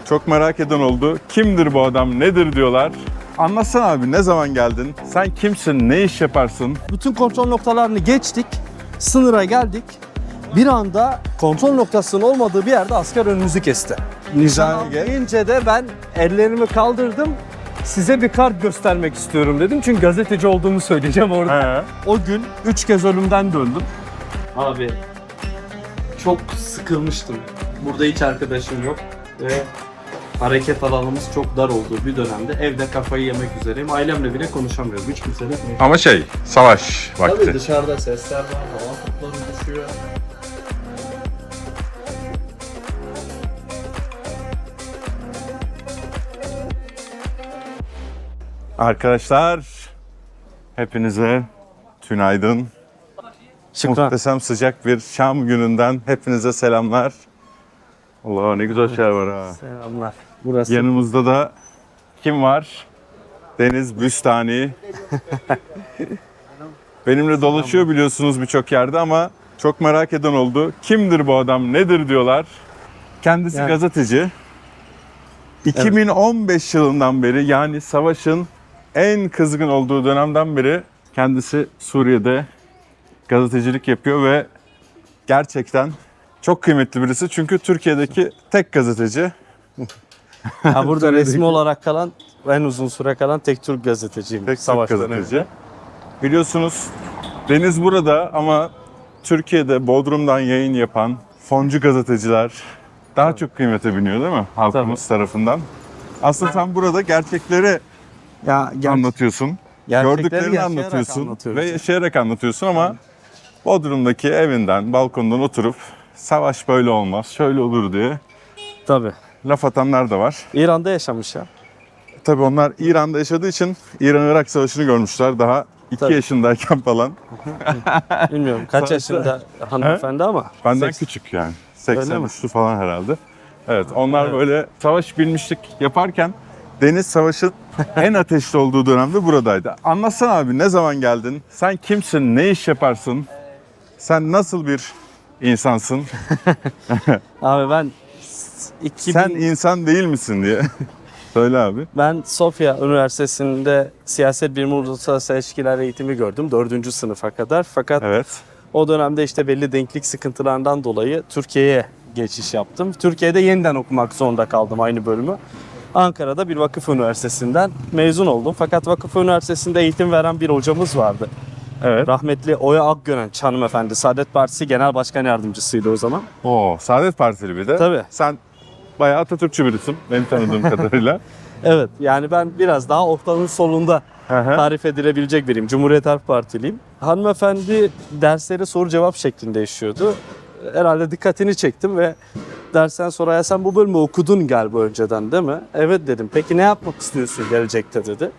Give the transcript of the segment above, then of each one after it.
Çok merak eden oldu. Kimdir bu adam, nedir diyorlar. Anlatsana abi, ne zaman geldin? Sen kimsin, ne iş yaparsın? Bütün kontrol noktalarını geçtik. Sınıra geldik. Bir anda kontrol noktasının olmadığı bir yerde asker önümüzü kesti. Nişan gel. deyince de ben ellerimi kaldırdım. Size bir kart göstermek istiyorum dedim. Çünkü gazeteci olduğumu söyleyeceğim orada. He. O gün 3 kez ölümden döndüm. Abi çok sıkılmıştım. Burada hiç arkadaşım yok ve hareket alanımız çok dar olduğu bir dönemde evde kafayı yemek üzereyim. Ailemle bile konuşamıyorum. Hiç kimseyle konuşamıyorum. Ama savaş vakti. Tabii dışarıda sesler var, hava topları düşüyor. Arkadaşlar, hepinize tünaydın. Şükran. Muhteşem sıcak bir Şam gününden hepinize selamlar. Allah, ne güzel şeyler var ha. Selamlar. Burası. Yanımızda da kim var? Deniz Büstani. Benimle dolaşıyor biliyorsunuz birçok yerde ama çok merak eden oldu. Kimdir bu adam, nedir diyorlar. Kendisi Yani. gazeteci. 2015 yılından beri, yani savaşın en kızgın olduğu dönemden beri kendisi Suriye'de gazetecilik yapıyor ve gerçekten çok kıymetli birisi. Çünkü Türkiye'deki tek gazeteci. Ha, burada resmi olarak kalan, en uzun süre kalan tek Türk gazeteciyim. Tek Türk Savaştan gazeteci. önce. Biliyorsunuz Deniz burada ama Türkiye'de Bodrum'dan yayın yapan foncu gazeteciler daha çok kıymete biniyor değil mi? Halkımız tarafından. Aslında sen burada gerçekleri Ya anlatıyorsun. Gördüklerini anlatıyorsun ve yaşayarak anlatıyorsun ama Bodrum'daki evinden, balkondan oturup savaş böyle olmaz, şöyle olur diye Tabii. laf atanlar da var. İran'da yaşamış ya. Tabii onlar İran'da yaşadığı için İran-Irak Savaşı'nı görmüşler daha 2 Tabii. yaşındayken falan. Bilmiyorum kaç Sen- yaşında hanımefendi ama. Benden 80. küçük yani. Öyle mi? 83'lü falan herhalde. Evet, onlar Evet. böyle savaş bilmişlik yaparken Deniz Savaş'ın en ateşli olduğu dönemde buradaydı. Anlatsana abi, ne zaman geldin? Sen kimsin? Ne iş yaparsın? Sen nasıl bir insansın? Abi ben 2000, Sen insan değil misin diye. Söyle abi. ben Sofya Üniversitesi'nde siyaset bilimi uluslararası ilişkiler eğitimi gördüm 4. sınıfa kadar. Fakat Evet. o dönemde işte belli denklik sıkıntılarından dolayı Türkiye'ye geçiş yaptım. Türkiye'de yeniden okumak zorunda kaldım aynı bölümü. Ankara'da bir vakıf üniversitesinden mezun oldum. Fakat vakıf üniversitesinde eğitim veren bir hocamız vardı. Evet. Rahmetli Oya Akgörenç hanımefendi. Saadet Partisi Genel Başkan Yardımcısıydı o zaman. Oo, Saadet Partili bir de. Tabii. Sen bayağı Atatürkçü birisin benim tanıdığım kadarıyla. Evet, yani ben biraz daha ortanın solunda Hı hı. tarif edilebilecek biriyim. Cumhuriyet Halk Partiliyim. Hanımefendi dersleri soru cevap şeklinde işliyordu. Herhalde dikkatini çektim ve dersten sonra ya sen bu bölümü okudun galiba önceden değil mi? Evet dedim. Peki ne yapmak istiyorsun gelecekte dedi.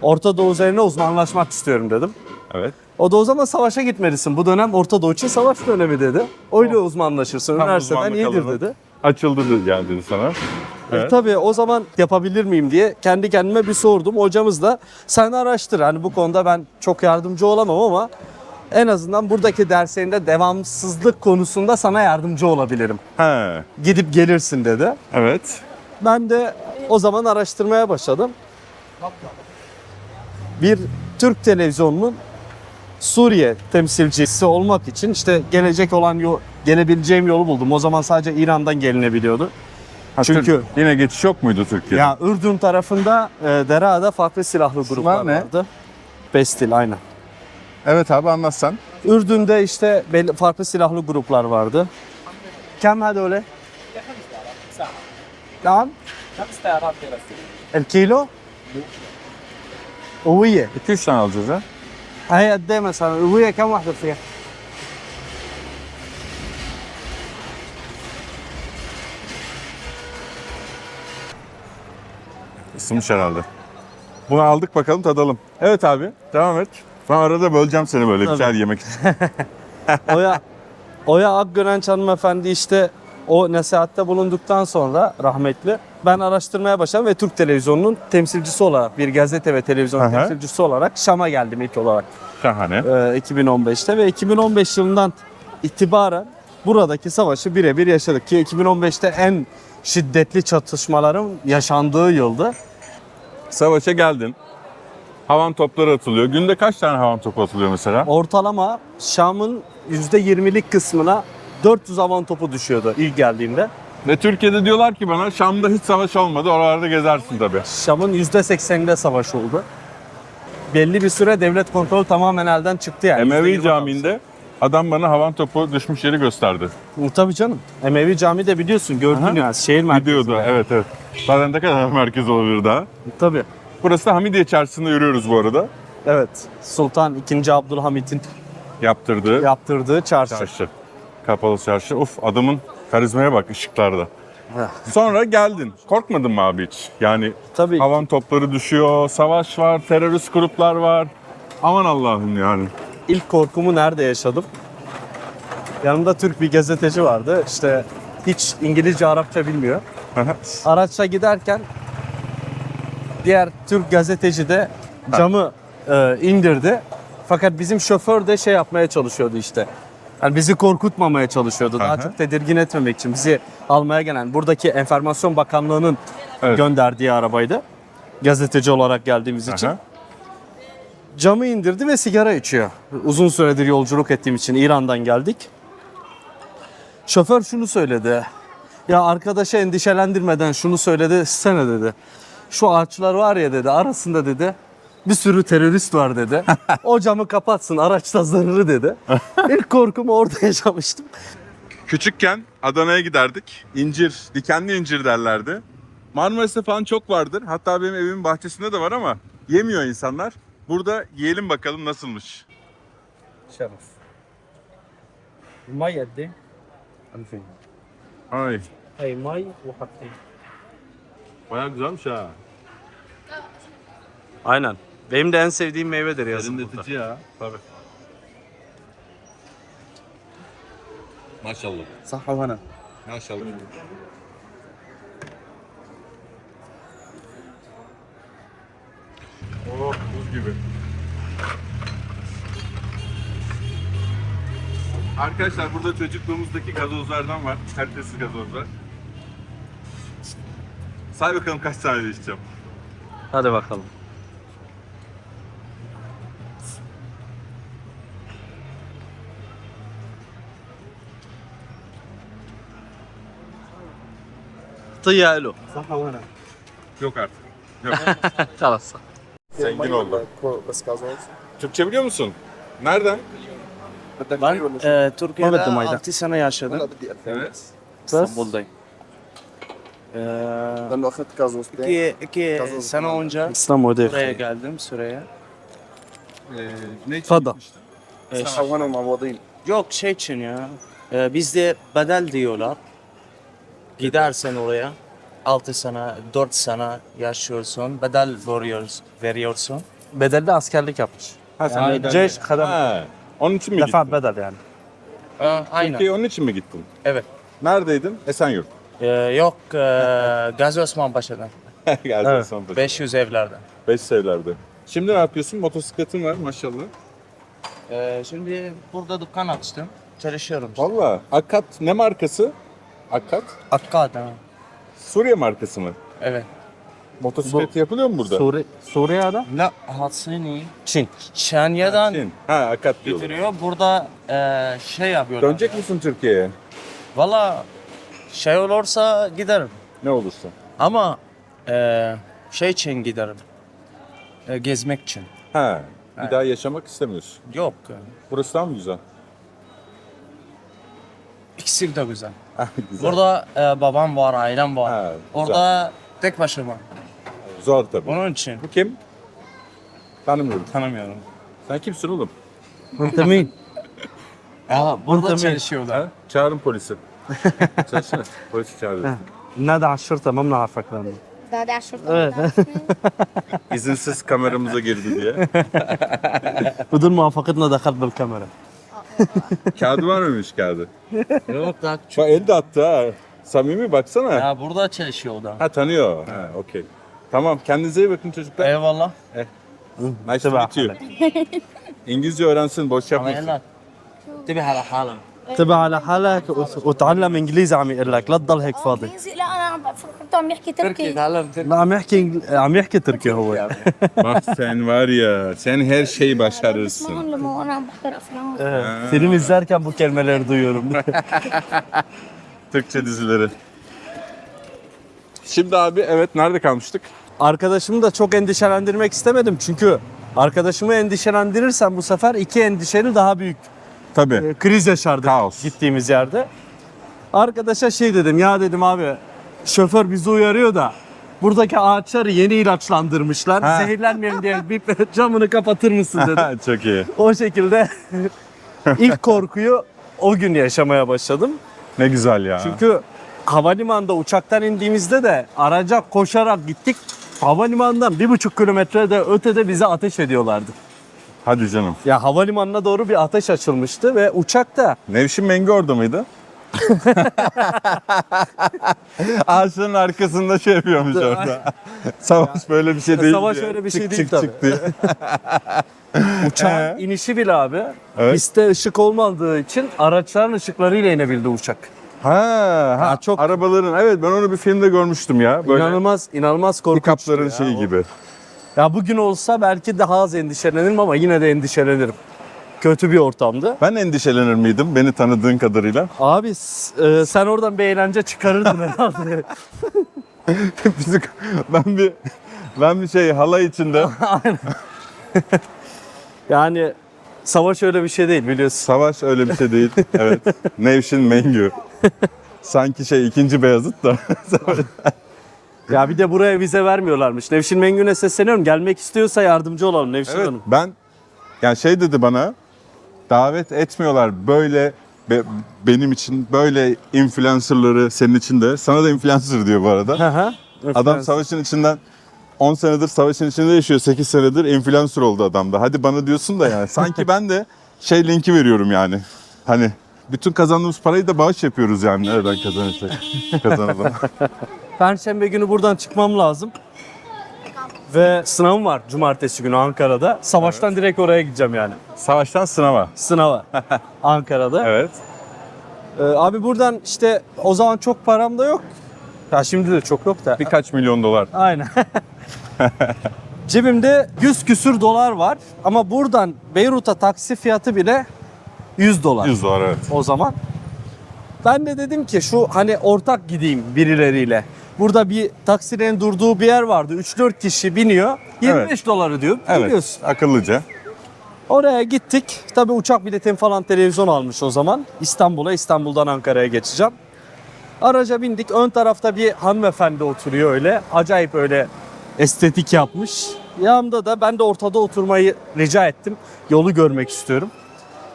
Orta Doğu üzerine uzmanlaşmak istiyorum dedim. Evet. O da o zaman savaşa gitmelisin. Bu dönem Orta Doğu için savaş dönemi dedi. Öyle uzmanlaşırsın. Tam Üniversiteden uzmanlık iyidir alanı. dedi. Açıldı dedi sana. Evet. Tabii o zaman yapabilir miyim diye kendi kendime bir sordum. Hocamız da sen araştır. Hani bu konuda ben çok yardımcı olamam ama en azından buradaki derslerinde devamsızlık konusunda sana yardımcı olabilirim. He. Gidip gelirsin dedi. Evet. Ben de o zaman araştırmaya başladım. Bir Türk televizyonunun Suriye temsilcisi olmak için işte gelebileceğim yolu buldum. O zaman sadece İran'dan gelinebiliyordu. Ha, Çünkü yine geçiş yok muydu Türkiye'de? ya Ürdün tarafında Dera'da farklı silahlı gruplar ne? vardı. Pestil aynen. Evet abi, anlatsan. Ürdün'de işte belli farklı silahlı gruplar vardı. Kem hadi öyle? Tamam. El kilo? Uviye. 2-3 tane alacağız ha. هي قد ايه مثلا؟ الوية كم واحدة فيها؟ Isınmış herhalde. Bunu aldık, bakalım tadalım. Evet abi, devam et. Ben arada böleceğim seni böyle bir Tabii. şeyler yemek için. Oya Akgörenç hanımefendi işte o nasihatte bulunduktan sonra rahmetli ben araştırmaya başladım ve Türk televizyonunun temsilcisi olarak bir gazete ve televizyon Aha. temsilcisi olarak Şam'a geldim ilk olarak Şahane. 2015'te ve 2015 yılından itibaren buradaki savaşı birebir yaşadık ki 2015'te en şiddetli çatışmaların yaşandığı yıldı. Savaşa geldin. Havan topları atılıyor. Günde kaç tane havan topu atılıyor mesela? Ortalama Şam'ın %20'lik kısmına 400 havan topu düşüyordu ilk geldiğimde. Ve Türkiye'de diyorlar ki bana Şam'da hiç savaş olmadı. Oralarda gezersin tabii. Şam'ın %80'inde savaş oldu. Belli bir süre devlet kontrolü tamamen elden çıktı yani. Emevi %20 Camii'nde adam bana havan topu düşmüş yeri gösterdi. Tabii canım. Emevi Camii de biliyorsun gördün Aha. ya şehir merkezi. Gidiyordu. Evet. Zaten ne kadar merkez olabilir daha. Tabii. Burası da Hamidiye Çarşısı'nda yürüyoruz bu arada. Evet. Sultan II. Abdülhamit'in Yaptırdığı yaptırdığı çarşı. çarşı. Kapalı çarşı. Of, adamın karizmaya bak ışıklarda. Sonra geldin. Korkmadın mı abi hiç? Yani Tabii. havan topları düşüyor, savaş var, terörist gruplar var. Aman Allah'ım yani. İlk korkumu nerede yaşadım? Yanımda Türk bir gazeteci vardı. İşte hiç İngilizce, Arapça bilmiyor. Araçla giderken diğer Türk gazeteci de camı indirdi. Fakat bizim şoför de şey yapmaya çalışıyordu işte. Yani bizi korkutmamaya çalışıyordu. Daha Aha. çok tedirgin etmemek için bizi almaya gelen buradaki Enformasyon Bakanlığı'nın Evet. gönderdiği arabaydı. Gazeteci olarak geldiğimiz için. Aha. Camı indirdi ve sigara içiyor. Uzun süredir yolculuk ettiğim için İran'dan geldik. Şoför şunu söyledi. Ya arkadaşı endişelendirmeden şunu söyledi. Sana dedi. Şu ağaçlar var ya dedi arasında dedi. Bir sürü terörist var dedi. O camı kapatsın araçta zararı dedi. İlk korkumu orada yaşamıştım. Küçükken Adana'ya giderdik. İncir, dikenli incir derlerdi. Marmaris'te falan çok vardır. Hatta benim evimin bahçesinde de var ama yemiyor insanlar. Burada yiyelim bakalım nasılmış. شرف المي قد ايه؟ 2000 Ay, هي مي وحاجتين bayağı güzelmiş ha. Aynen. Benim de en sevdiğim meyvedir yazın burada. Serinletici ya. Tabii. Maşallah. صح وهنا Maşallah. Oh, buz gibi. Arkadaşlar burada çocukluğumuzdaki gazozlardan var. Kalitesiz gazozlar. Say bakalım kaç tane de içeceğim. Hadi bakalım. Tıyalı. صح وهنا Yok artık. Yok. Kalas. Zengin oldu. بس كازوز Türkçe biliyor musun? Nereden? بدك Ben Türkiye'de Mehmet Mayda. 6 sene yaşadım. بدي 2000 Evet. İstanbul'dayım. لانه اخذت كازوز İki sene önce İstanbul'da buraya geldim Suriye'ye. Ne Fada. صح وهنا معوضين Yok şey için ya. Bizde bedel diyorlar. Gidersen oraya 6 sene, 4 sene yaşıyorsun. Bedel veriyorsun. Bedelli askerlik yapmış. Ha, Yani Ceş kadar Ha, onun için mi defa gittin? bedel yani. Aynen. Türkiye'ye onun için mi gittin? Evet. Neredeydin? Esenyurt. Yok Gazi Osman Paşa'dan. Geldi Evet. son 500 evlerden. 5 evlerde. Şimdi ne yapıyorsun? Motosikletin var maşallah. Şimdi burada dükkan açtım. Çalışıyorum. Valla. Akkat ne markası? Akkat. Akkad ha. Suriye markası mı? Evet. Motosiklet yapılıyor mu burada? Suriye'de? La Hatsini. Çin. Şanya'dan Çin. Ha, Akkat diyorlar. getiriyor. Burada şey yapıyorlar. Dönecek misin Türkiye'ye? Valla şey olursa giderim. Ne olursa. Ama şey için giderim. Gezmek için. Ha. Bir daha yaşamak istemiyorsun. Yok. Burası daha mı güzel? İkisi de güzel. Güzel. Burada babam var, ailem var. Ha, güzel. Orada tek başıma. Zor tabii. Onun için Bu kim? Tanımıyorum. tanımıyorum. Sen kimsin oğlum? Mıntamin. Ya burada Tabii. çalışıyorlar. Ha? Çağırın polisi. Çalışsana. Polisi çağırın. نادى على الشرطة ما بنعرفك لانه ده على الشرطة Evet. İzinsiz kameramıza girdi diye. بدون موافقتنا دخلت بالكاميرا. Kağıdı var mıymış kağıdı? Yok daha küçük. Bak el de attı ha. Samimi baksana. Ya burada çalışıyorlar. Ha tanıyor. Ha okey. Tamam kendinize iyi bakın çocuklar. Eyvallah. Nice to meet you. İngilizce öğrensin boş yapmasın. انتبه على حالك. انتبه على حالك وتعلم انجليزي عم يقول لك لا تضل هيك فاضي. انجليزي لا انا فكرت عم يحكي تركي. لا عم يحكي تركي هو. Bak sen var ya, sen her şeyi başarırsın. اسمعهم لما انا عم بحضر افلام. Film izlerken bu kelimeleri duyuyorum. Türkçe dizileri. Şimdi abi evet nerede kalmıştık? Arkadaşımı da çok endişelendirmek istemedim çünkü arkadaşımı endişelendirirsem bu sefer iki endişeli daha büyük Tabii. kriz yaşardık Kaos. gittiğimiz yerde. Arkadaşa şey dedim, ya dedim abi şoför bizi uyarıyor da buradaki ağaçları yeni ilaçlandırmışlar. Ha. Zehirlenmeyelim diye bir camını kapatır mısın dedim. Çok iyi. O şekilde ilk korkuyu o gün yaşamaya başladım. Ne güzel ya. Çünkü havalimanında uçaktan indiğimizde de araca koşarak gittik. Havalimanından 1,5 kilometre de ötede bize ateş ediyorlardı. Hadi canım. Ya havalimanına doğru bir ateş açılmıştı ve uçakta Nevşin Mengü orada mıydı? Ağaçların arkasında şey yapıyormuş orada. Savaş böyle bir şey değil. Savaş diye. öyle bir şey Çık, değil çık, tabii. çık diye. uçağın inişi bile abi Evet. pistte ışık olmadığı için araçların ışıklarıyla inebildi uçak. Ha, çok- arabaların evet ben onu bir filmde görmüştüm ya. Böyle İnanılmaz korkunçtu pick-up'ların ya. şeyi gibi. Ya bugün olsa belki daha az endişelenirim ama yine de endişelenirim. Kötü bir ortamdı. Ben endişelenir miydim beni tanıdığın kadarıyla? Abi sen oradan bir eğlence çıkarırdın herhalde. Bizi- ben bir şey halay içinde Yani savaş öyle bir şey değil biliyorsun. savaş öyle bir şey değil. Evet. Nevşin Mengü. Sanki şey 2. Beyazıt da. Ya bir de buraya vize vermiyorlarmış. Nevşin Mengü'ne sesleniyorum. Gelmek istiyorsa yardımcı olalım Nevşin Evet. Hanım. Ben yani şey dedi bana davet etmiyorlar böyle benim için böyle influencerları senin için de sana da influencer diyor bu arada. Hı hı. Adam savaşın içinden 10 senedir savaşın içinde yaşıyor. 8 senedir influencer oldu adam da. Hadi bana diyorsun da yani. Sanki ben de şey linki veriyorum yani. Hani bütün kazandığımız parayı da bağış yapıyoruz yani. Nereden kazanırsak kazanalım. Perşembe günü buradan çıkmam lazım. Ve sınavım var cumartesi günü Ankara'da. Savaştan direkt oraya gideceğim yani. Savaştan sınava. Sınava. Ankara'da. Evet. Abi buradan işte o zaman çok param da yok. Ya şimdi de çok yok da. Birkaç milyon dolar. Aynen. Cebimde 100 küsür dolar var ama buradan Beyrut'a taksi fiyatı bile 100 dolar 100 dolar evet. o zaman. Ben de dedim ki şu hani ortak gideyim birileriyle. Burada bir taksilerin durduğu bir yer vardı. 3-4 kişi biniyor. 25 doları diyor. Evet. Biliyorsun. Akıllıca. Oraya gittik. Tabii uçak biletim falan televizyon almış o zaman. İstanbul'a, İstanbul'dan Ankara'ya geçeceğim. Araca bindik. Ön tarafta bir hanımefendi oturuyor öyle. Acayip öyle estetik yapmış. Yanımda da ben de ortada oturmayı rica ettim. Yolu görmek istiyorum.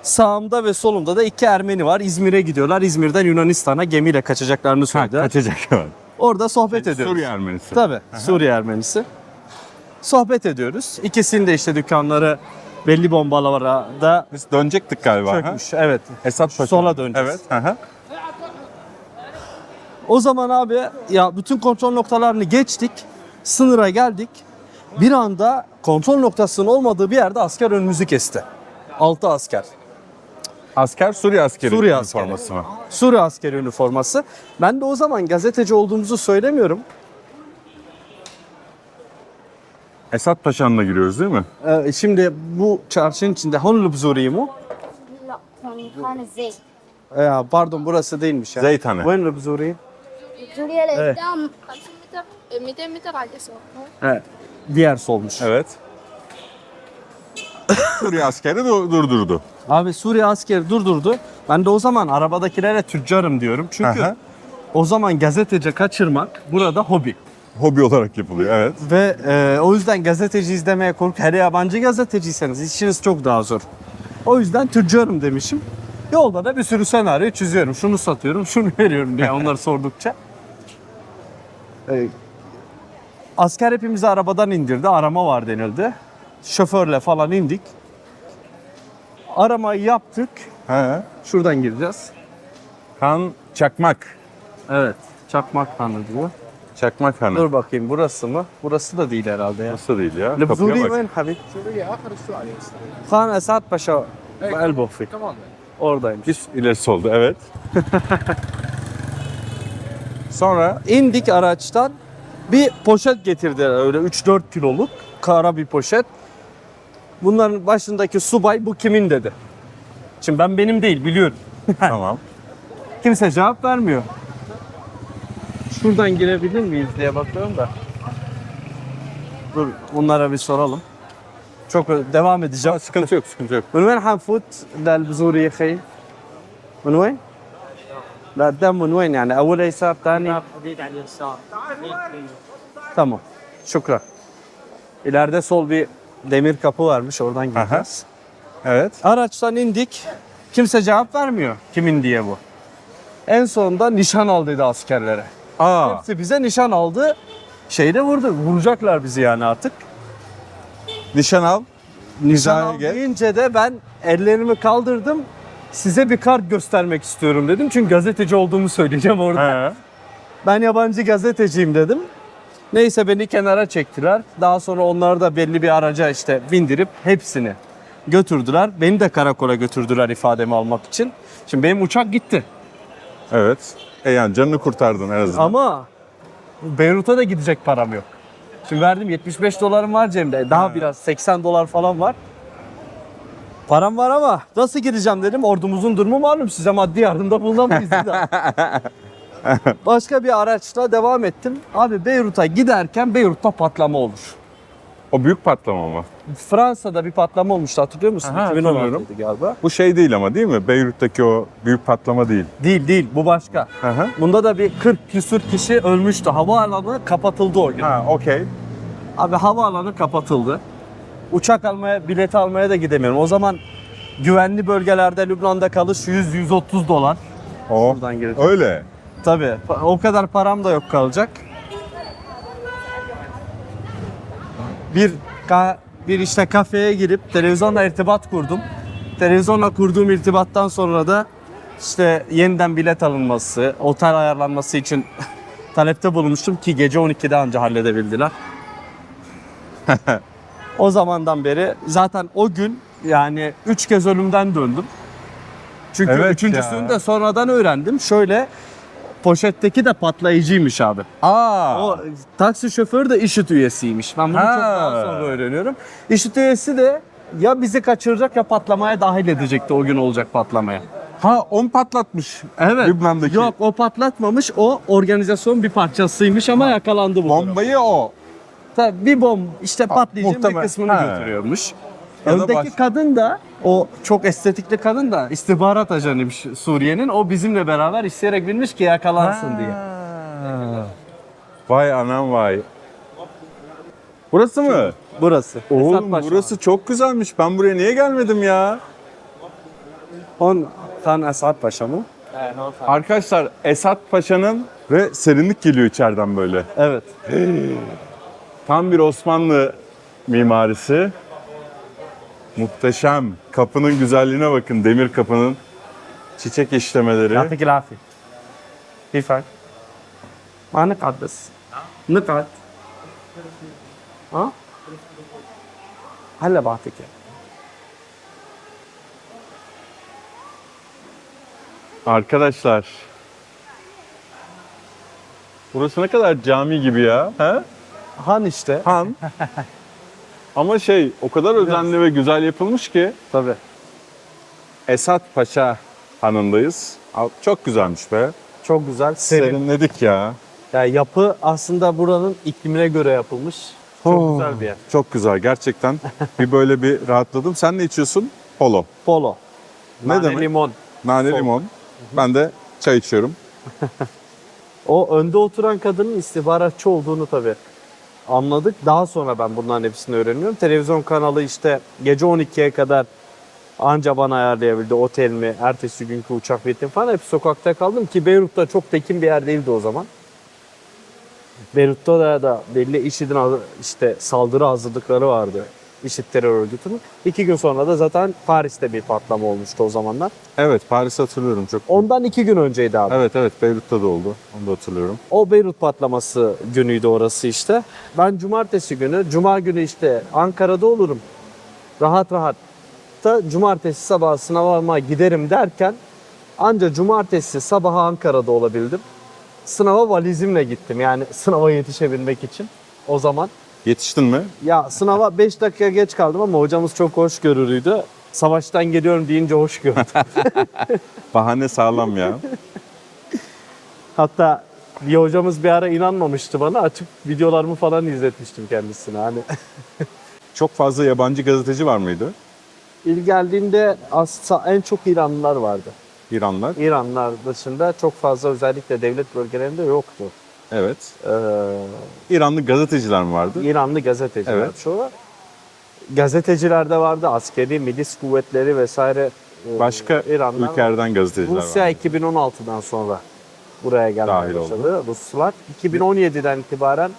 Sağımda ve solumda da 2 Ermeni var. İzmir'e gidiyorlar. İzmir'den Yunanistan'a gemiyle kaçacaklarını söylediler. Kaçacak evet. Orada sohbet ediyoruz. Suriye Ermenisi. Tabii. Suriye Ermenisi. Sohbet ediyoruz. İkisinin de işte dükkanları belli bombalara da Biz dönecektik galiba. Ha? çökmüş. Evet. Esat Paşa. Sola döneceğiz. Evet. Hı hı. O zaman abi ya bütün kontrol noktalarını geçtik. Sınıra geldik. Bir anda kontrol noktasının olmadığı bir yerde asker önümüzü kesti. 6 asker. Asker Suriye askeri. Suriye askeri. üniforması mı? Suriye askeri üniforması. Ben de o zaman gazeteci olduğumuzu söylemiyorum. Esat Paşa'nınla giriyoruz değil mi? Şimdi bu çarşının içinde Honolulu Zuriye mu? لا يعني خان الزيت. Pardon burası değilmiş ya. Zeythane. Honolulu Zuriye. سوريا إيه. لقدام 1000 متر 200 متر على اليسار. Evet. Diğer solmuş. Evet. Suriye askeri durdurdu. Abi Suriye askeri durdurdu. Ben de o zaman arabadakilere tüccarım diyorum. Çünkü Aha. o zaman gazeteci kaçırmak burada hobi. Hobi olarak yapılıyor evet. Ve o yüzden gazeteci izlemeye kork. Hele yabancı gazeteciyseniz işiniz çok daha zor. O yüzden tüccarım demişim. Yolda da bir sürü senaryo çiziyorum. Şunu satıyorum, şunu veriyorum diye onları sordukça. Asker hepimizi arabadan indirdi. Arama var denildi. Şoförle falan indik. Aramayı yaptık. He. Şuradan gireceğiz. Kan Çakmak. Evet. Çakmak Hanı diyor. Çakmak Hanı. Dur bakayım burası mı? Burası da değil herhalde ya. Nasıl değil ya? Kapıya Lebzuri bak. وين حبيبي؟ سوريا اخر السؤال يا استاذ Khan Esat Paşa. Elbofi. تمام Oradaymış. Bir ilerisi oldu, evet. Sonra İndik araçtan. Bir poşet getirdiler öyle 3-4 kiloluk kara bir poşet. Bunların başındaki subay bu kimin dedi. Şimdi ben benim değil biliyorum. tamam. Kimse cevap vermiyor. Şuradan girebilir miyiz diye bakıyorum da. Dur onlara bir soralım. Çok devam edeceğim. Sıkıntı yok, sıkıntı yok. من وين حنفوت للبذور يا اخي؟ من وين؟ لا قدام من وين يعني اول يسار ثاني؟ Tamam. Şükran. İleride sol bir demir kapı varmış. Oradan gideceğiz. Evet. Araçtan indik. Kimse cevap vermiyor. Kimin diye bu. En sonunda nişan al dedi askerlere. Aa, Hepsi bize nişan aldı. Şeyde vurdu. Vuracaklar bizi yani artık. nişan al. Nişan Hizaya al gel. deyince de ben ellerimi kaldırdım. Size bir kart göstermek istiyorum dedim. Çünkü gazeteci olduğumu söyleyeceğim orada. He. Ben yabancı gazeteciyim dedim. Neyse beni kenara çektiler. Daha sonra onları da belli bir araca işte bindirip hepsini götürdüler. Beni de karakola götürdüler ifademi almak için. Şimdi benim uçak gitti. Evet. Yani canını kurtardın en azından. Ama Beyrut'a da gidecek param yok. Şimdi verdim 75 dolarım var cebimde. Daha biraz 80 dolar falan var. Param var ama nasıl gideceğim dedim. Ordumuzun durumu malum, size maddi yardımda bulunamayız. Başka bir araçla devam ettim. Abi Beyrut'a giderken Beyrut'ta patlama olur. O büyük patlama mı? Fransa'da bir patlama olmuştu, hatırlıyor musun? Aha, 2016'ydı galiba. Bu şey değil ama değil mi? Beyrut'taki o büyük patlama değil. Değil bu başka. Hı hı. Bunda da bir 40 küsür kişi ölmüştü. Havaalanı kapatıldı o gün. Ha, okey. Abi havaalanı kapatıldı. Uçak almaya, bilet almaya da gidemiyorum. O zaman güvenli bölgelerde Lübnan'da kalış 100-130 dolar. O. Buradan gireceğim. Öyle. Tabii. O kadar param da yok kalacak. Bir işte kafeye girip televizyonla irtibat kurdum. Televizyonla kurduğum irtibattan sonra da işte yeniden bilet alınması, otel ayarlanması için talepte bulunmuştum ki gece 12'de anca halledebildiler. O zamandan beri zaten o gün yani 3 kez ölümden döndüm. Çünkü Evet üçüncüsünü ya. de sonradan öğrendim. Şöyle poşetteki de patlayıcıymış abi. Aa. O taksi şoförü de IŞİD üyesiymiş. Ben bunu çok daha sonra öğreniyorum. IŞİD üyesi de ya bizi kaçıracak ya patlamaya dahil edecekti, o gün olacak patlamaya. Ha, on patlatmış. Evet. Lübnan'daki. Yok, o patlatmamış. O organizasyonun bir parçasıymış ama yakalandı bu. Bombayı o. Tabii bir işte patlayıcının bir muhtemel. kısmını Ha. götürüyormuş. Ya da Öndeki başka. kadın da, o çok estetikli kadın da istihbarat ajanıymış Suriye'nin. O bizimle beraber isteyerek binmiş ki yakalansın diye. Vay anam vay. Burası mı? Burası. Oğlum Esat Paşa. burası çok güzelmiş. Ben buraya niye gelmedim ya? Kan Esat Paşa mı? Arkadaşlar Esat Paşa'nın ve serinlik geliyor içeriden böyle. Evet. Tam bir Osmanlı mimarisi. Muhteşem. Kapının güzelliğine bakın. Demir kapının çiçek işlemeleri. يعطيك العافية. كيفك؟ ما نقعد بس. نقعد. ها؟ هلا بعطيك إياه. Arkadaşlar. Burası ne kadar cami gibi ya. He? Han işte. Han. Ama o kadar özenli ve güzel yapılmış ki. Tabii. Esat Paşa Hanı'ndayız. Çok güzelmiş be. Çok güzel. Serin. Serinledik ya. Yani yapı aslında buranın iklimine göre yapılmış. Çok güzel bir yer. Çok güzel gerçekten. Böyle bir rahatladım. Sen ne içiyorsun? Polo. Polo. Ne Nane, demek? limon. Nane limon. Ben de çay içiyorum. O önde oturan kadının istihbaratçı olduğunu tabii anladık. Daha sonra ben bunların hepsini öğreniyorum. Televizyon kanalı işte gece 12'ye kadar anca bana ayarlayabildi otelimi, ertesi günkü uçak biletim falan. Hep sokakta kaldım ki Beyrut'ta çok tekin bir yer değildi o zaman. Beyrut'ta da belli IŞİD'in işte saldırı hazırlıkları vardı. IŞİD terör örgütünün. 2 gün sonra da zaten Paris'te bir patlama olmuştu o zamanlar. Evet, Paris'i hatırlıyorum çok. Ondan 2 gün önceydi abi. Evet, Beyrut'ta da oldu. Onu da hatırlıyorum. O Beyrut patlaması günüydü orası işte. Ben cumartesi günü, cuma günü işte Ankara'da olurum. Rahat rahat hafta cumartesi sabahı sınavıma giderim derken anca cumartesi sabahı Ankara'da olabildim. Sınava valizimle gittim yani sınava yetişebilmek için o zaman. Yetiştin mi? Ya sınava 5 dakika geç kaldım ama hocamız çok hoşgörülüydü. Savaştan geliyorum deyince hoş gördü. Bahane sağlam ya. Hatta bir hocamız bir ara inanmamıştı bana. Açıp videolarımı falan izletmiştim kendisine. Hani Çok fazla yabancı gazeteci var mıydı? ilk geldiğimde en çok İranlılar vardı. İranlar. İranlılar dışında çok fazla özellikle devlet bölgelerinde yoktu. Evet. Ee, İranlı gazeteciler mi vardı? İranlı gazeteciler Evet. çoğu. Gazeteciler de vardı. Askeri, milis kuvvetleri vesaire. Başka İranlar ülkelerden gazeteciler Rusya vardı. 2016'dan sonra buraya gelmeye Dahil başladı. Ruslar 2017'den itibaren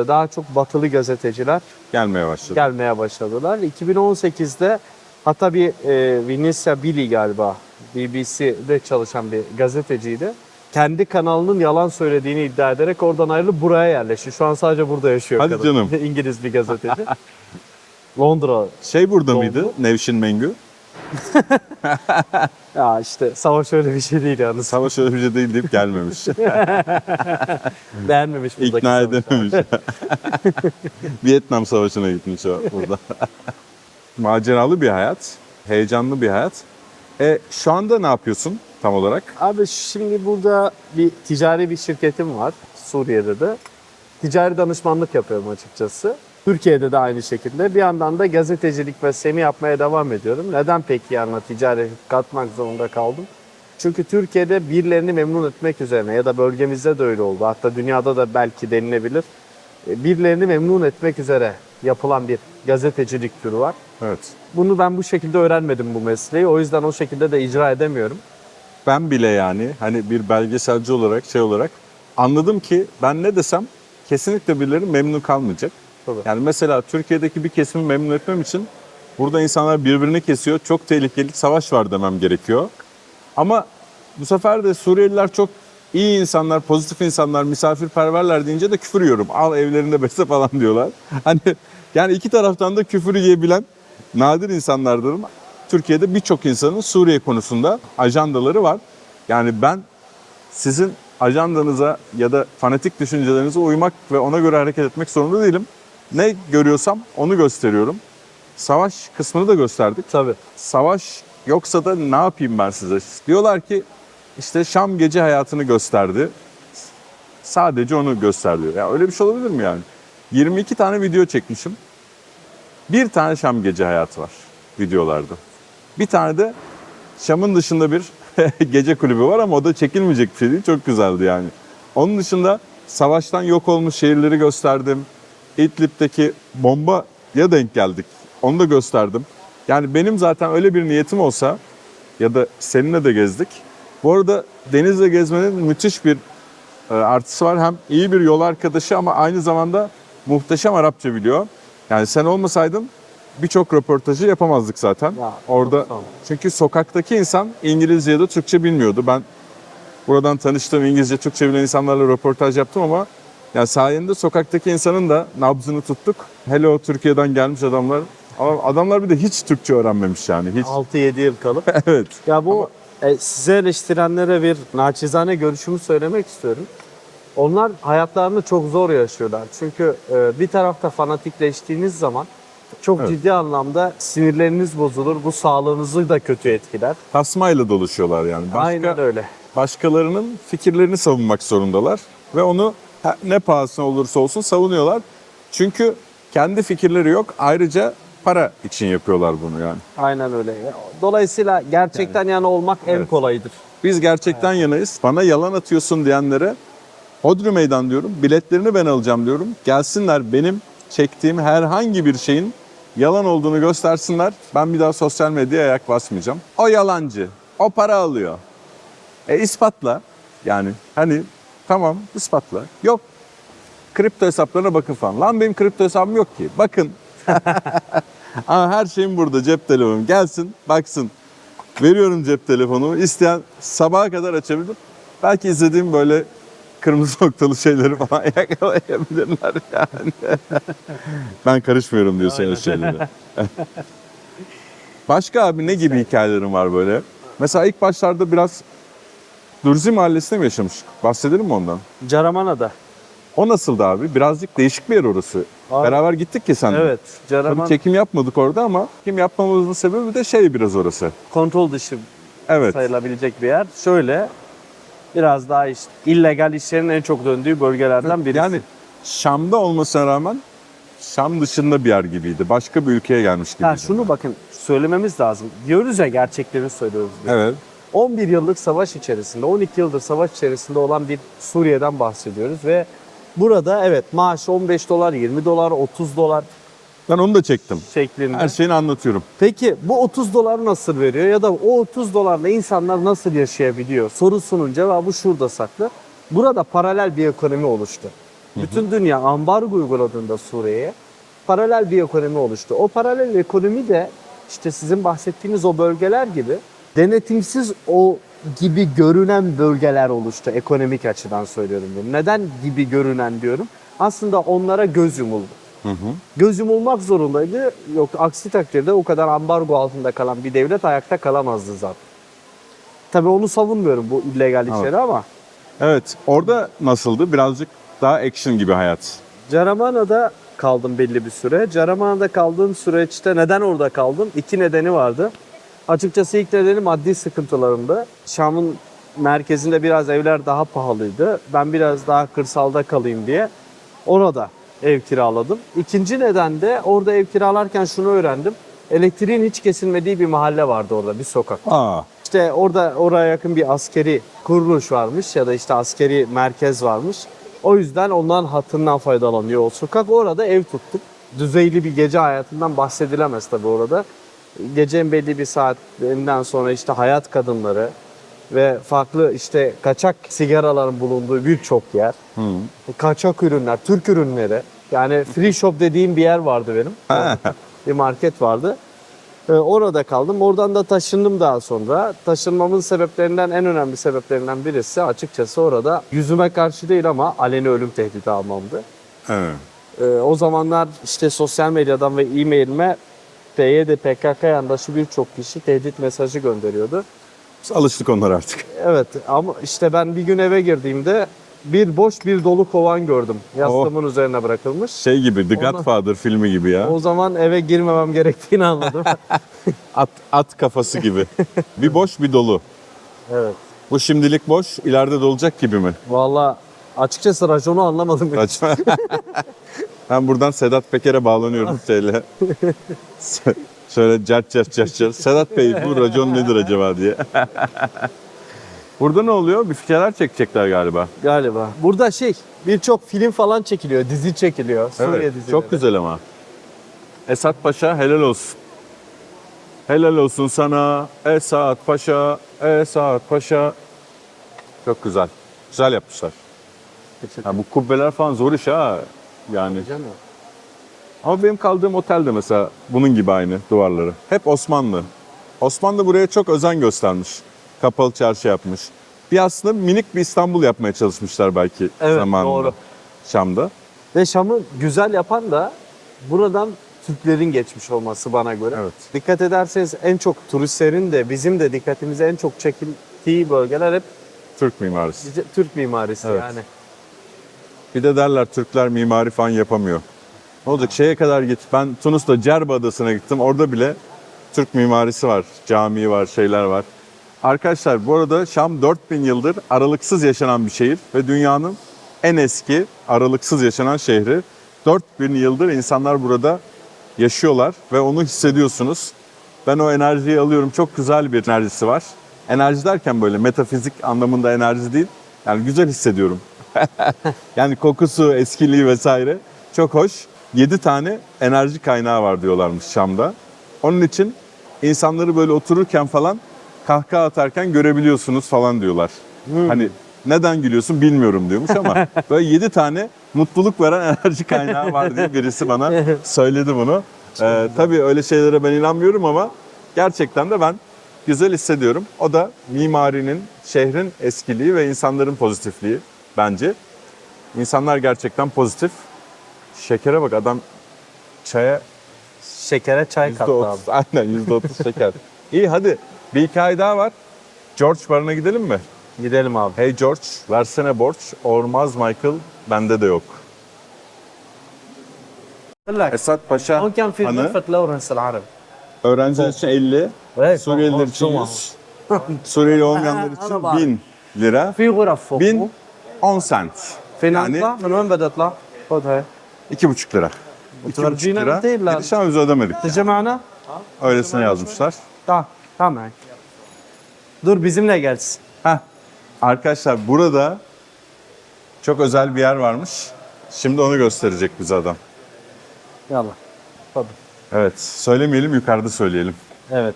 daha çok batılı gazeteciler Gelmeye başladı. gelmeye başladılar. 2018'de hatta bir Vinnyssa Billy galiba BBC'de çalışan bir gazeteciydi. Kendi kanalının yalan söylediğini iddia ederek oradan ayrılıp buraya yerleşti. Şu an sadece burada yaşıyor Hadi kadın. canım. İngiliz bir gazeteci. Londra. Şey burada Doğru. mıydı? Nevşin Mengü. Ya işte savaş öyle bir şey değil yalnız. Savaş öyle bir şey değil deyip gelmemiş. Beğenmemiş buradaki İkna savaşı. edememiş. Vietnam Savaşı'na gitmiş o burada. Maceralı bir hayat. Heyecanlı bir hayat. Şu anda ne yapıyorsun tam olarak? Abi şimdi burada bir ticari bir şirketim var Suriye'de de. Ticari danışmanlık yapıyorum açıkçası. Türkiye'de de aynı şekilde. Bir yandan da gazetecilik mesleğimi yapmaya devam ediyorum. Neden peki yanına ticari katmak zorunda kaldım? Çünkü Türkiye'de birilerini memnun etmek üzerine ya da bölgemizde de öyle oldu. Hatta dünyada da belki denilebilir. Birilerini memnun etmek üzere yapılan bir gazetecilik türü var. Evet. Bunu ben bu şekilde öğrenmedim bu mesleği. O yüzden o şekilde de icra edemiyorum. Ben bile yani hani bir belgeselci olarak şey olarak anladım ki ben ne desem kesinlikle birileri memnun kalmayacak. Tabii. Yani mesela Türkiye'deki bir kesimi memnun etmem için burada insanlar birbirini kesiyor. Çok tehlikeli savaş var demem gerekiyor. Ama bu sefer de Suriyeliler çok iyi insanlar, pozitif insanlar, misafirperverler deyince de küfür yiyorum. Al evlerinde besle falan diyorlar. Hani yani iki taraftan da küfür yiyebilen nadir insanlardanım. Türkiye'de birçok insanın Suriye konusunda ajandaları var. Yani ben sizin ajandanıza ya da fanatik düşüncelerinize uymak ve ona göre hareket etmek zorunda değilim. Ne görüyorsam onu gösteriyorum. Savaş kısmını da gösterdik. Tabii. Savaş yoksa da ne yapayım ben size? Diyorlar ki işte Şam gece hayatını gösterdi. Sadece onu gösterdi. Ya öyle bir şey olabilir mi yani? 22 tane video çekmişim. Bir tane Şam gece hayatı var videolarda. Bir tane de Şam'ın dışında bir gece kulübü var ama o da çekilmeyecek bir şey değil. Çok güzeldi yani. Onun dışında savaştan yok olmuş şehirleri gösterdim. İdlib'deki bombaya denk geldik. Onu da gösterdim. Yani benim zaten öyle bir niyetim olsa ya da seninle de gezdik. Bu arada denizle gezmenin müthiş bir artısı var. Hem iyi bir yol arkadaşı ama aynı zamanda muhteşem Arapça biliyor. Yani sen olmasaydın birçok röportajı yapamazdık zaten. Ya, Orada çok sağ ol. çünkü sokaktaki insan İngilizce ya da Türkçe bilmiyordu. Ben buradan tanıştığım İngilizce, Türkçe bilen insanlarla röportaj yaptım ama yani sayende sokaktaki insanın da nabzını tuttuk. Hele o Türkiye'den gelmiş adamlar. Ama adamlar bir de hiç Türkçe öğrenmemiş yani. Hiç. 6-7 yıl kalıp. Evet. Ya bu size eleştirenlere bir naçizane görüşümü söylemek istiyorum. Onlar hayatlarını çok zor yaşıyorlar. Çünkü bir tarafta fanatikleştiğiniz zaman çok Evet. ciddi anlamda sinirleriniz bozulur. Bu sağlığınızı da kötü etkiler. Tasmayla dolaşıyorlar yani. Aynen öyle. Başkalarının fikirlerini savunmak zorundalar. Ve onu ne pahasına olursa olsun savunuyorlar. Çünkü kendi fikirleri yok. Ayrıca para için yapıyorlar bunu yani. Aynen öyle. Dolayısıyla gerçekten yani olmak en Evet. kolayıdır. Biz gerçekten yanayız. Bana yalan atıyorsun diyenlere hodri meydan diyorum. Biletlerini ben alacağım diyorum. Gelsinler benim çektiğim herhangi bir şeyin yalan olduğunu göstersinler. Ben bir daha sosyal medyaya ayak basmayacağım. O yalancı. O para alıyor. İspatla. Yani hani tamam ispatla. Yok. Kripto hesaplarına bakın falan. Lan benim kripto hesabım yok ki. Bakın. Ama her şeyim burada. Cep telefonum. Gelsin baksın. Veriyorum cep telefonumu. İsteyen sabaha kadar açabilir. Belki izlediğim böyle kırmızı noktalı şeyleri falan yakalayabilirler yani. Ben karışmıyorum diyorsun öyle şeylere. Başka abi ne gibi hikayelerin var böyle? Mesela ilk başlarda biraz Durzi Mahallesi'nde mi yaşamış? Bahsedelim mi ondan? Caramana'da. O nasıldı abi? Birazcık değişik bir yer orası. Abi, Beraber gittik ki sen. Evet. Tabii Caraman çekim yapmadık orada ama çekim yapmamızın sebebi de biraz orası. kontrol dışı Evet. sayılabilecek bir yer. Şöyle biraz daha illegal işlerin en çok döndüğü bölgelerden birisi. Yani Şam'da olmasına rağmen Şam dışında bir yer gibiydi. Başka bir ülkeye gelmiş gibiydi. Ha, şunu bakın söylememiz lazım. Diyoruz ya gerçeklerini söylüyoruz diye. Evet. 11 yıllık savaş içerisinde, 12 yıldır savaş içerisinde olan bir Suriye'den bahsediyoruz ve burada evet maaş 15 dolar, 20 dolar, 30 dolar Ben onu da çektim. şeklinde. Her şeyini anlatıyorum. Peki bu 30 dolar nasıl veriyor ya da o 30 dolarla insanlar nasıl yaşayabiliyor? Sorusunun cevabı şurada saklı. Burada paralel bir ekonomi oluştu. Bütün dünya ambargo uyguladığında Suriye'ye paralel bir ekonomi oluştu. O paralel ekonomi de işte sizin bahsettiğiniz o bölgeler gibi denetimsiz o gibi görünen bölgeler oluştu ekonomik açıdan söylüyorum bunu. Neden gibi görünen diyorum? Aslında onlara göz yumuldu. Göz yumulmak zorundaydı. Yok aksi takdirde o kadar ambargo altında kalan bir devlet ayakta kalamazdı zaten. Tabii onu savunmuyorum bu illegal işleri ama Evet. Orada nasıldı? Birazcık daha action gibi hayat. Caramana'da kaldım belli bir süre. Caramana'da kaldığım süreçte neden orada kaldım? İki nedeni vardı. Açıkçası ilk nedeni maddi sıkıntılarımdı. Şam'ın merkezinde biraz evler daha pahalıydı. Ben biraz daha kırsalda kalayım diye orada ev kiraladım. İkinci neden de orada ev kiralarken şunu öğrendim. Elektriğin hiç kesilmediği bir mahalle vardı orada, bir sokak. Aa. İşte oraya yakın bir askeri kuruluş varmış ya da işte askeri merkez varmış. O yüzden ondan hattından faydalanıyor o sokak. Orada ev tuttuk. Düzeyli bir gece hayatından bahsedilemez tabii orada. Gecenin belli bir saatlerinden sonra işte hayat kadınları ve farklı işte kaçak sigaraların bulunduğu birçok yer. Kaçak ürünler, Türk ürünleri. Yani free shop dediğim bir yer vardı benim. Bir market vardı. Orada kaldım. Oradan da taşındım daha sonra. Taşınmamın sebeplerinden en önemli sebeplerinden birisi açıkçası orada yüzüme karşı değil ama aleni ölüm tehdidi almamdı. Evet. O zamanlar işte sosyal medyadan ve e-mailime PYD, PKK yandaşı birçok kişi tehdit mesajı gönderiyordu. Biz alıştık onlara artık. Evet ama işte ben bir gün eve girdiğimde bir boş bir dolu kovan gördüm. Yastığımın üzerine bırakılmış. Şey gibi, The Godfather filmi gibi ya. O zaman eve girmemem gerektiğini anladım. At kafası gibi. Bir boş bir dolu. Evet. Bu şimdilik boş, ileride dolacak gibi mi? Vallahi açıkçası raconu anlamadım. Ben buradan Sedat Peker'e bağlanıyorum şeyle. Şöyle cart. Sedat Bey bu racon nedir acaba diye. Burada ne oluyor? Bir şeyler çekecekler galiba. Galiba. Burada birçok film falan çekiliyor, dizi çekiliyor. Suriye Evet, dizileri. çok güzel ama. Esat Paşa helal olsun. Helal olsun sana Esat Paşa, Esat Paşa. Çok güzel. Güzel yapmışlar. Ha, bu kubbeler falan zor iş ha. Yani. Canım. Ama benim kaldığım otelde mesela bunun gibi aynı duvarları. Hep Osmanlı. Osmanlı buraya çok özen göstermiş. Kapalı çarşı yapmış. Bir aslında minik bir İstanbul yapmaya çalışmışlar belki Evet, zamanında. doğru. Şam'da. Ve Şam'ı güzel yapan da buradan Türklerin geçmiş olması bana göre. Evet. Dikkat ederseniz en çok turistlerin de bizim de dikkatimize en çok çekildiği bölgeler hep Türk mimarisi. Türk mimarisi Evet. yani. Bir de derler Türkler mimari falan yapamıyor. Ne olacak şeye kadar git. Ben Tunus'ta Cerba Adası'na gittim. Orada bile Türk mimarisi var. Cami var, şeyler var. Arkadaşlar bu arada Şam 4000 yıldır aralıksız yaşanan bir şehir ve dünyanın en eski aralıksız yaşanan şehri. 4000 yıldır insanlar burada yaşıyorlar ve onu hissediyorsunuz. Ben o enerjiyi alıyorum. Çok güzel bir enerjisi var. Enerji derken böyle metafizik anlamında enerji değil. Yani güzel hissediyorum. Yani kokusu, eskiliği vesaire çok hoş. 7 tane enerji kaynağı var diyorlarmış Şam'da. Onun için insanları böyle otururken falan kahkaha atarken görebiliyorsunuz falan diyorlar. Hani neden gülüyorsun bilmiyorum diyormuş ama böyle 7 tane mutluluk veren enerji kaynağı var diye birisi bana söyledi bunu. Tabii öyle şeylere ben inanmıyorum ama gerçekten de ben güzel hissediyorum. O da mimarinin, şehrin eskiliği ve insanların pozitifliği bence. İnsanlar gerçekten pozitif. Şekere bak adam çaya Şekere çay kattı abi. %30. Aynen %30 şeker. İyi hadi. Bir hikaye daha var. George barına gidelim mi? Gidelim abi. Hey George, versene borç. Olmaz Michael, bende de yok. Esat Paşa ممكن في Hanı, غرفة لورنس العربي. öğrenciler için 50, Evet, Suriyeliler için 100, Suriyeli olmayanlar için 1000 lira. في غرف فوق. 1000, 10 cent. فينا Yani نطلع؟ من وين بدي اطلع؟ خذ هاي. 2,5 lira. 2,5 Tvercina lira. değil lan. Giriş ama biz ödemedik. تجي معنا؟ Öylesine yazmışlar. Tamam. Tamam. Dur bizimle gelsin. Heh. Arkadaşlar burada çok özel bir yer varmış. Şimdi onu gösterecek bize adam. Yallah. Tabii. Evet, söylemeyelim, yukarıda söyleyelim. Evet.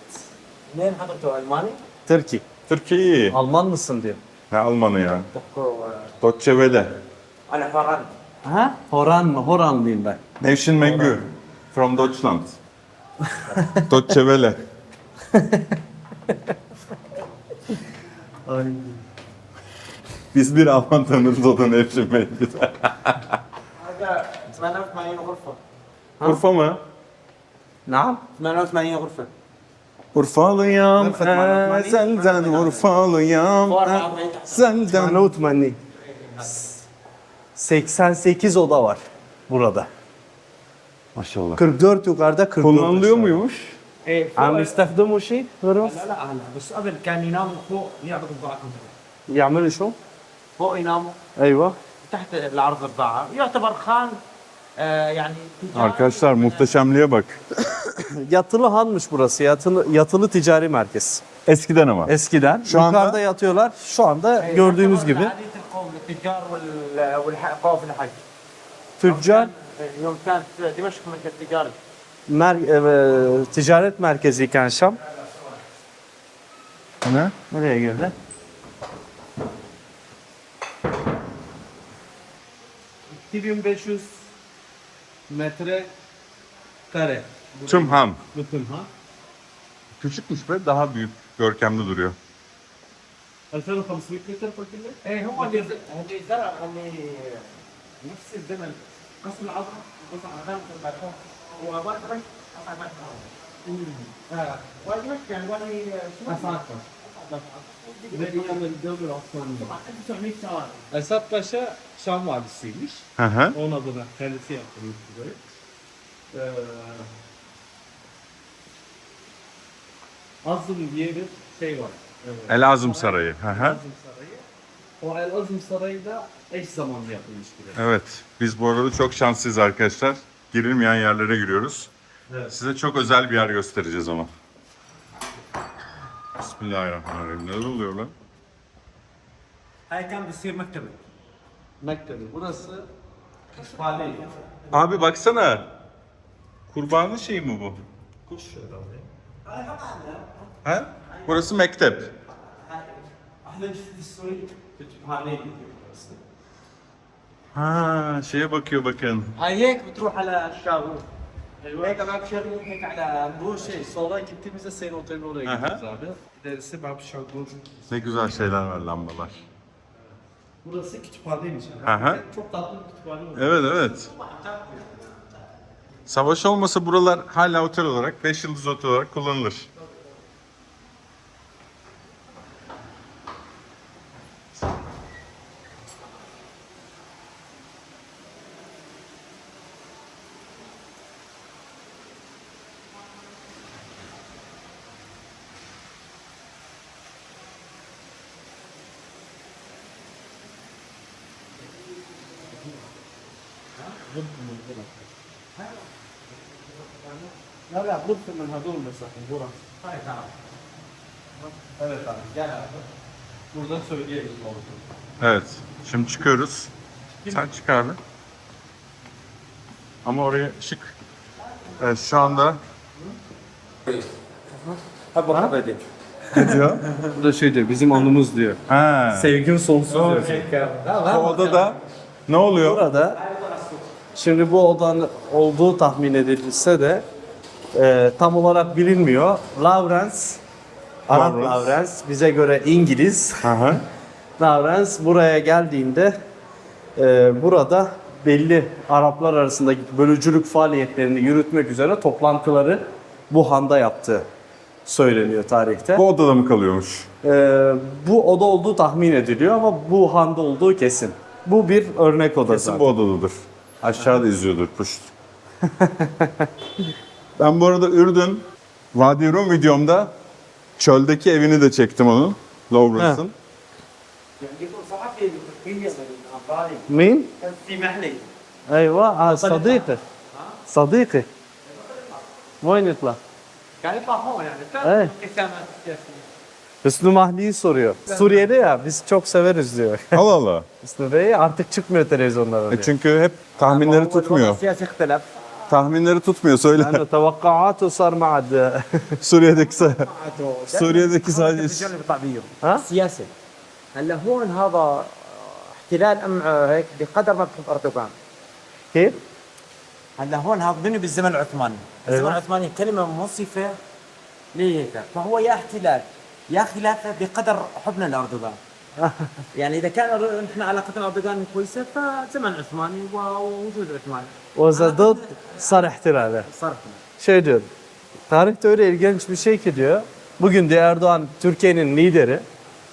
منين حضرته الماني؟ Türkiye. Türkiye. Alman mısın diyor. Ne Almanı ya? Deutsche Welle. انا فرن. Ha? Horan mı? Horanlıyım ben. Nevşin Mengü. From Deutschland. Deutsche Welle. Biz bir Alman tanırız, o da Nevşin Mengü. 88 غرفة. Urfa mı? Naam. 88 غرفة. Urfalıyam, ezelden Urfalıyam, ezelden. 88. 88 oda var burada. Maşallah. 44 yukarıda 44. Kullanılıyor muymuş? ايه عم يستخدموا شيء غرف؟ لا هلا بس قبل كان يناموا فوق يعرضوا بضاعتهم. يعملوا شو؟ فوق يناموا ايوه. تحت العرض البضاعة يعتبر خان يعني تجار. Arkadaşlar muhteşemliğe bak. Yatılı hanmış burası. Yatılı ticari merkez. Eskiden ama. Eskiden. Şu anda- Yukarıda yatıyorlar. Şu anda gördüğünüz gibi. عادية القوم للتجار والقوافل الحج. Tüccar يوم كانت دمشق مركز تجاري. ticaret merkeziyken Şam. Ne? Nereye girdi? ...2500 metre kare. Tüm han. Bütün ha. Küçükmüş ve daha büyük, görkemli duruyor. 2500 metre قلت لك؟ ايه هو اللي زرع اللي نفس الزمن قصر العظم قصر عظام البركون ووادمك قصر وادمك يعني وادي ايام الدولة العثمانية. 1900 سنة. Esat Paşa Şam valisiymiş. Hı hı. Onun adına kendisi yaptırmış burayı. Azım diye bir şey var. Elazığ Sarayı. Hı hı. Azım Sarayı. O El Azım Sarayı da eş zamanlı yapılmış bir yer. Evet, biz bu arada çok şanslıyız arkadaşlar. Girilmeyen yerlere giriyoruz. Evet. Size çok özel bir yer göstereceğiz ama. Bismillahirrahmanirrahim. Neler oluyor lan? هاي كان بيصير مكتبة. Mektebi. Burası kütüphane. Abi baksana. Kurbanın şeyi mi bu? Kuş herhalde. Ha? Burası mektep. Ahmet Suri kütüphane gidiyor burası. Ha, şeye bakıyor bakın. هاي هيك بتروح على الشاغور. هيك امامك شاغور هيك على Bu şey sonra gittiğimizde senin otelin oraya Aha. gidiyoruz abi. İlerisi Babşagur. Ne güzel şeyler var, lambalar. Burası kütüphaneymiş. Aha. Çok tatlı bir kütüphane var. Evet, evet. Savaş olmasa buralar hala otel olarak, 5 yıldız otel olarak kullanılır. Ya ya burası من هذول mesela burası. هاي تعال. Evet abi gel abi. Burada söyleyelim oldu. Evet, şimdi çıkıyoruz. Sen çık abi. Ama oraya şık. Evet, şu anda... Ne diyor? Bu da şey diyor bizim anımız diyor. Ha. Sevgin sonsuz diyor. Bu odada ne oluyor? Burada şimdi bu odanın olduğu tahmin edilse de tam olarak bilinmiyor. Lawrence, Arap Lawrence. Lawrence bize göre İngiliz. Hı hı. Lawrence buraya geldiğinde burada belli Araplar arasındaki bölücülük faaliyetlerini yürütmek üzere toplantıları bu handa yaptığı söyleniyor tarihte. Bu odada mı kalıyormuş? Bu oda olduğu tahmin ediliyor ama bu handa olduğu kesin. Bu bir örnek oda Kesin zaten. bu odadadır. Aşağıda izliyordur puşt. Ben bu arada Ürdün Vadi Rum videomda çöldeki evini de çektim onun. Lawrence'ın. مين؟ ايوه صديقي صديقي وين يطلع؟ قاعد يطلع هون يعني ايه ابتسامات سياسيه. Hüsnü Mahli'yi soruyor. Suriyeli ya biz çok severiz diyor. Allah Allah. Hüsnü Bey artık çıkmıyor televizyonlara diyor. Çünkü hep tahminleri tutmuyor. السياسي اختلف. Tahminleri tutmuyor söyle. Yani توقعاته صار مع Suriye'deki sadece التلفزيون اللي بيطلع بيه ها؟ سياسي. هلا هون هذا احتلال ام هيك بقدر ما بحب اردوغان. كيف؟ هلا هون هذا بني بالزمن العثماني، الزمن العثماني كلمه منصفه ليه هيك؟ فهو يا احتلال يا خلافه بقدر حبنا لاردوغان. يعني اذا كان نحن علاقتنا باردوغان كويسه فزمن عثماني ووجود عثماني وإذا ضد صار احتلال. صار Şey diyor. Tarihte öyle ilginç bir şey ki diyor. Bugün diyor Erdoğan Türkiye'nin lideri.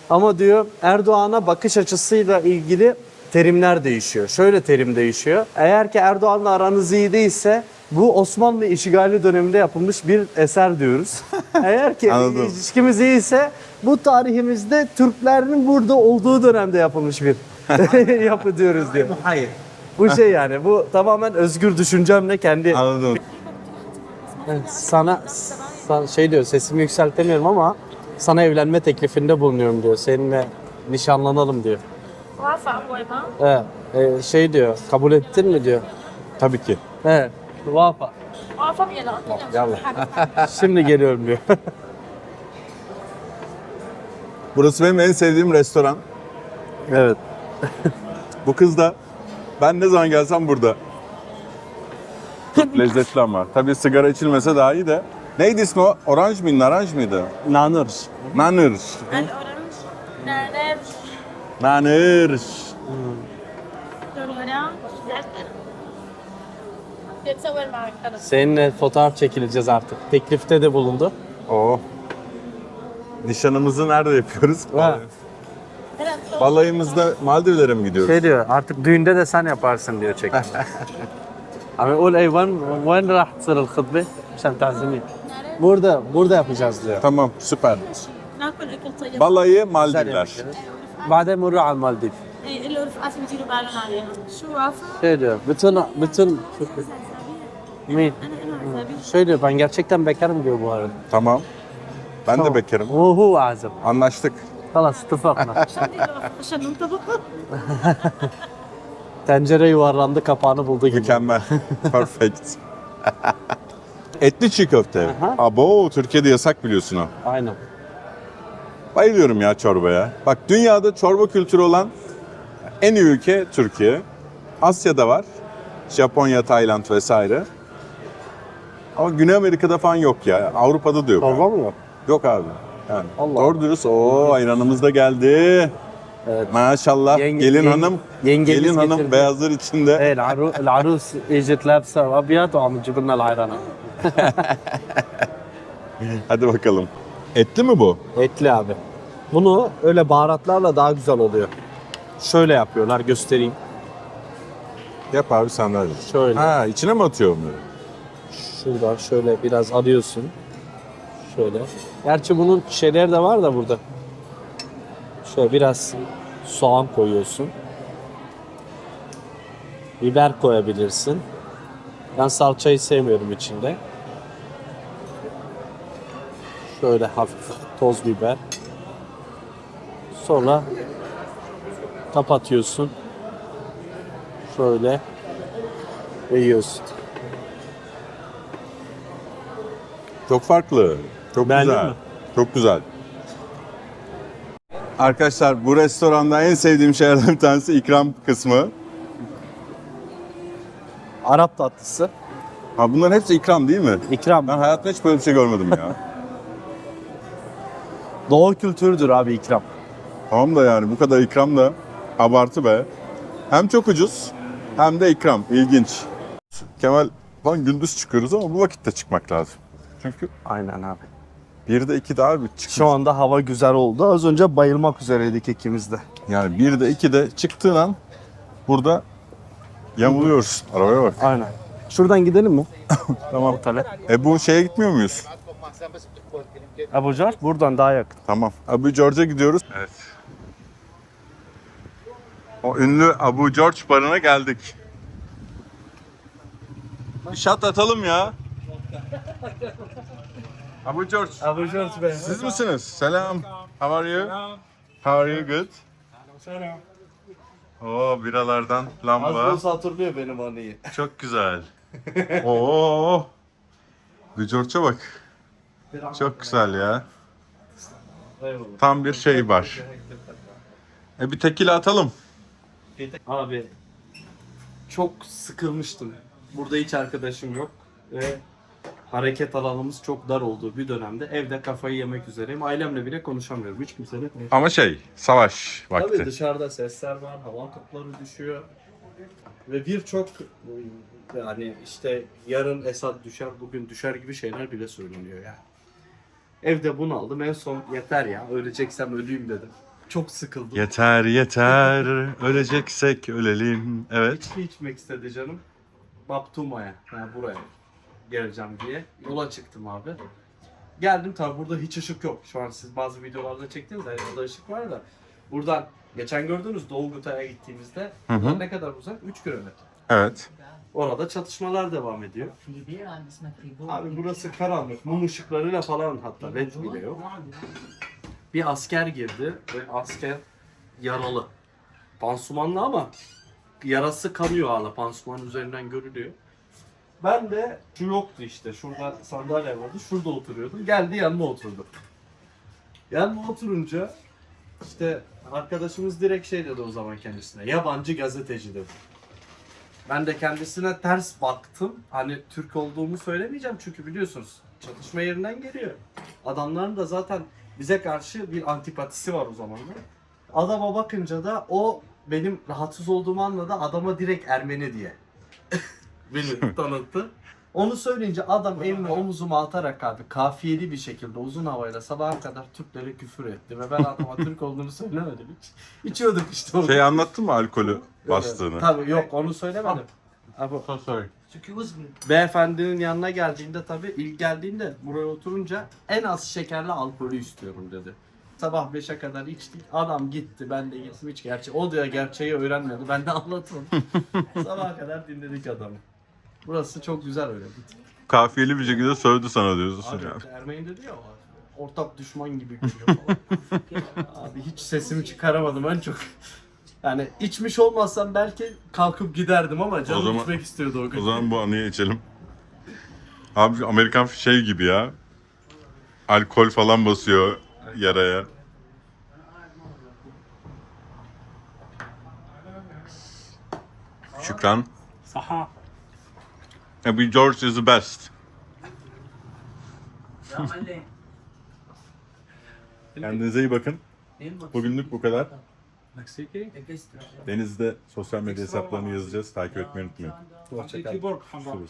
Ama diyor Erdoğan'a bakış açısıyla ilgili terimler değişiyor. Şöyle terim değişiyor. Eğer ki Erdoğan'la aranız iyi değilse bu Osmanlı işgali döneminde yapılmış bir eser diyoruz. Eğer ki Anladım. ilişkimiz iyiyse bu tarihimizde Türklerin burada olduğu dönemde yapılmış bir yapı diyoruz diyor. محايد. Bu şey yani bu tamamen özgür düşüncemle kendi anladım. sana şey diyor sesimi yükseltemiyorum ama sana evlenme teklifinde bulunuyorum diyor. Seninle nişanlanalım diyor. وافق هو ما Evet. Şey diyor kabul ettin mi diyor. Tabii ki. Evet. Vafa. وافق يلا Yallah. Şimdi geliyorum diyor. Burası benim en sevdiğim restoran. Evet. Bu kız da ben ne zaman gelsem burada. Çok lezzetli ama. Tabii sigara içilmese daha iyi de. Neydi ismi o? Oranj mıydı, naranj mıydı? Nanır. Nanır. الاورنج نعناع Nanır. الورق زعتر بتصور معك انا Seninle fotoğraf çekileceğiz artık. Teklifte de bulundu. Oh. Nişanımızı nerede yapıyoruz? Ha. Balayımızda Maldivlere mi gidiyoruz? Şey diyor artık düğünde de sen yaparsın diyor çekim. Abi ol eyvan وين راح تصير الخطبة عشان تعزمين. Burada yapacağız diyor. Tamam, süper. ناكل اكل طيب Balayı Maldivler. بعدين بنروح على المالديف. اي له رفقاتي بيديروا بالهم عليها شو وافق؟ Şey diyor bütün Miyim? انا عزابي Şey diyor ben gerçekten bekarım diyor bu arada. Tamam. Ben de bekarım. Hu azim. Anlaştık. Halas اتفقنا. عشان ننطبق Tencere yuvarlandı kapağını buldu gibi. Mükemmel. Perfect. Etli çiğ köfte. Aha. Abo, Türkiye'de yasak biliyorsun o. Aynen. Bayılıyorum ya çorbaya. Bak dünyada çorba kültürü olan en iyi ülke Türkiye. Asya'da var. Japonya, Tayland vesaire. Ama Güney Amerika'da falan yok ya. Avrupa'da da yok. Çorba mı yok? Yok abi. Yani Allah. doğru dürüst. Oo, ayranımız da geldi. Evet. Maşallah. Gelin hanım. yengemiz Gelin hanım getirdi. beyazlar içinde. ايه العروس اجت لابسه ابيض وعم تجيب لنا العيرانه. Hadi bakalım. Etli mi bu? Etli abi. Bunu öyle baharatlarla daha güzel oluyor. Şöyle yapıyorlar göstereyim. Yap abi sen de hadi. Şöyle. Ha, içine mi atıyor bunları? Şuradan şöyle biraz alıyorsun. Şöyle. Gerçi bunun şeyleri de var da burada. Şöyle biraz soğan koyuyorsun. Biber koyabilirsin. Ben salçayı sevmiyorum içinde. Şöyle hafif toz biber. Sonra kapatıyorsun. Şöyle ve yiyorsun. Çok farklı. Çok Beğendin güzel. mi? Çok güzel. Arkadaşlar bu restoranda en sevdiğim şeylerden bir tanesi ikram kısmı. Arap tatlısı. Ha bunların hepsi ikram değil mi? İkram. Ben hayatımda hiç böyle bir şey görmedim ya. Doğu kültürüdür abi ikram. Tamam da yani bu kadar ikram da abartı be. Hem çok ucuz hem de ikram. İlginç. Kemal falan gündüz çıkıyoruz ama bu vakitte çıkmak lazım. Çünkü Aynen abi. 1'de 2'de abi çık. Şu anda hava güzel oldu. Az önce bayılmak üzereydik ikimiz de. Yani 1'de 2'de çıktığın an burada yamuluyoruz. Arabaya bak. Aynen. Şuradan gidelim mi? Tamam. Otele. Bu şeye gitmiyor muyuz? Abucar buradan daha yakın. Tamam. Abu George'a gidiyoruz. Evet. O ünlü Abu George barına geldik. Bir shot atalım ya. Abu George. Abucar be. Siz misiniz? Selam. How are you? How are you? Good. Oo, biralardan lamba. Az hatırlıyor benim anıyı. Çok güzel. Oo. Abu George'a bak. Çok güzel ya. Tam bir şey var. Bir tekile atalım. Abi çok sıkılmıştım. Burada hiç arkadaşım yok ve hareket alanımız çok dar olduğu bir dönemde evde kafayı yemek üzereyim. Ailemle bile konuşamıyorum. Hiç kimseyle konuşamıyorum. Ama savaş vakti. Tabii dışarıda sesler var, hava topları düşüyor. Ve birçok yani işte yarın Esad düşer, bugün düşer gibi şeyler bile söyleniyor yani. Evde bunaldım. En son yeter ya, öleceksem öleyim dedim. Çok sıkıldım. Yeter yeter, öleceksek ölelim. Evet. İçki içmek istedi canım. Baptuma'ya, yani buraya geleceğim diye yola çıktım abi. Geldim tabi burada hiç ışık yok. Şu an siz bazı videolarda çektiniz de burada ışık var da. Buradan geçen gördüğünüz Doğu Guta'ya gittiğimizde buradan ne kadar uzak? 3 kilometre. Evet. Orada çatışmalar devam ediyor. Abi burası karanlık. Mum ışıklarıyla falan hatta led bile yok. Bir asker girdi ve asker yaralı. Pansumanlı ama yarası kanıyor hala. Pansumanın üzerinden görülüyor. Ben de şu yoktu işte. Şurada sandalye vardı. Şurada oturuyordum. Geldi yanıma oturdu. Yanıma oturunca işte arkadaşımız direkt şey dedi o zaman kendisine. Yabancı gazeteci dedi. Ben de kendisine ters baktım. Hani Türk olduğumu söylemeyeceğim çünkü biliyorsunuz çatışma yerinden geliyor. Adamların da zaten bize karşı bir antipatisi var o zamanlar. Adama bakınca da o benim rahatsız olduğumu anladı. Adama direkt Ermeni diye beni tanıttı. Onu söyleyince adam elini omuzuma atarak abi kafiyeli bir şekilde uzun havayla sabaha kadar Türklere küfür etti. Ve ben adama Türk olduğunu söylemedim hiç. İçiyorduk işte onu. Anlattın mı alkolü bastığını? Tabii yok onu söylemedim. Sorry. Beyefendinin yanına geldiğinde tabii ilk geldiğinde buraya oturunca en az şekerli alkolü istiyorum dedi. Sabah 5'e kadar içtik. Adam gitti. Ben de gittim hiç o da gerçeği öğrenmedi. Ben de anlatmadım. Sabaha kadar dinledik adamı. Burası çok güzel öyle. Kafiyeli bir şekilde sövdü sana diyorsun ya. Abi Ermeni dedi ya ortak düşman gibi gülüyor falan. Abi hiç sesimi çıkaramadım ben çok. Yani içmiş olmazsam belki kalkıp giderdim ama canım zaman- içmek istiyordu o gün. O zaman bu anıyı içelim. Abi Amerikan şey gibi ya. Alkol falan basıyor yaraya. Şükran. Saha. Abu George is the best. Kendinize iyi bakın. Bugünlük bu kadar. Deniz'de sosyal medya hesaplarını yazacağız. Takip etmeyi unutmayın. Hoşçakalın.